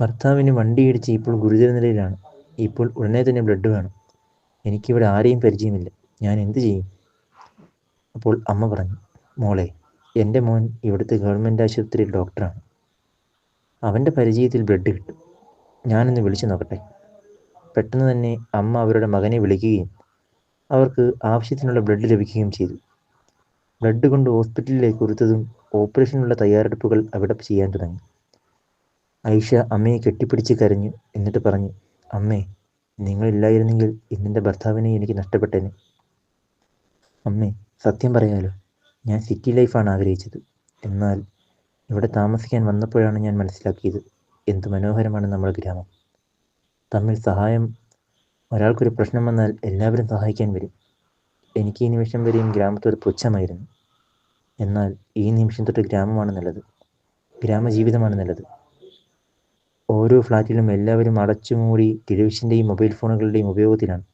ഭർത്താവിന് വണ്ടിയിടിച്ച് ഇപ്പോൾ ഗുരുതര നിലയിലാണ്. ഇപ്പോൾ ഉടനെ തന്നെ ബ്ലഡ് വേണം. എനിക്കിവിടെ ആരെയും പരിചയമില്ല. ഞാൻ എന്തു ചെയ്യും? അപ്പോൾ അമ്മ പറഞ്ഞു, മോളെ, എൻ്റെ മോൻ ഇവിടുത്തെ ഗവൺമെൻറ് ആശുപത്രിയിൽ ഡോക്ടറാണ്. അവൻ്റെ പരിചയത്തിൽ ബ്ലഡ് കിട്ടും. ഞാനൊന്ന് വിളിച്ചു നോക്കട്ടെ. പെട്ടെന്ന് തന്നെ അമ്മ അവരുടെ മകനെ വിളിക്കുകയും അവർക്ക് ആവശ്യത്തിനുള്ള ബ്ലഡ് ലഭിക്കുകയും ചെയ്തു. ബ്ലഡ് കൊണ്ട് ഹോസ്പിറ്റലിലേക്ക് കൊടുത്തതും ഓപ്പറേഷനുള്ള തയ്യാറെടുപ്പുകൾ അവിടെ ചെയ്യാൻ തുടങ്ങി. ഐഷ അമ്മയെ കെട്ടിപ്പിടിച്ച് കരഞ്ഞു. എന്നിട്ട് പറഞ്ഞു, അമ്മേ, നിങ്ങളില്ലായിരുന്നെങ്കിൽ ഇന്നെൻ്റെ ഭർത്താവിനെ എനിക്ക് നഷ്ടപ്പെട്ടേനെ. അമ്മേ, സത്യം പറയാലോ, ഞാൻ സിറ്റി ലൈഫാണ് ആഗ്രഹിച്ചത്. എന്നാൽ ഇവിടെ താമസിക്കാൻ വന്നപ്പോഴാണ് ഞാൻ മനസ്സിലാക്കിയത് എന്ത് മനോഹരമാണ് നമ്മുടെ ഗ്രാമം. തമ്മിൽ സഹായം. ഒരാൾക്കൊരു പ്രശ്നം വന്നാൽ എല്ലാവരും സഹായിക്കാൻ വരും. എനിക്ക് ഈ നിമിഷം വരെയും ഗ്രാമത്തോട് പുച്ഛമായിരുന്നു. എന്നാൽ ഈ നിമിഷം തൊട്ട് ഗ്രാമമാണ് നല്ലത്. ഗ്രാമജീവിതമാണ് നല്ലത്. ഓരോ ഫ്ലാറ്റിലും എല്ലാവരും അടച്ചുമൂടി ടെലിവിഷൻ്റെയും മൊബൈൽ ഫോണുകളുടെയും ഉപയോഗത്തിലാണ്.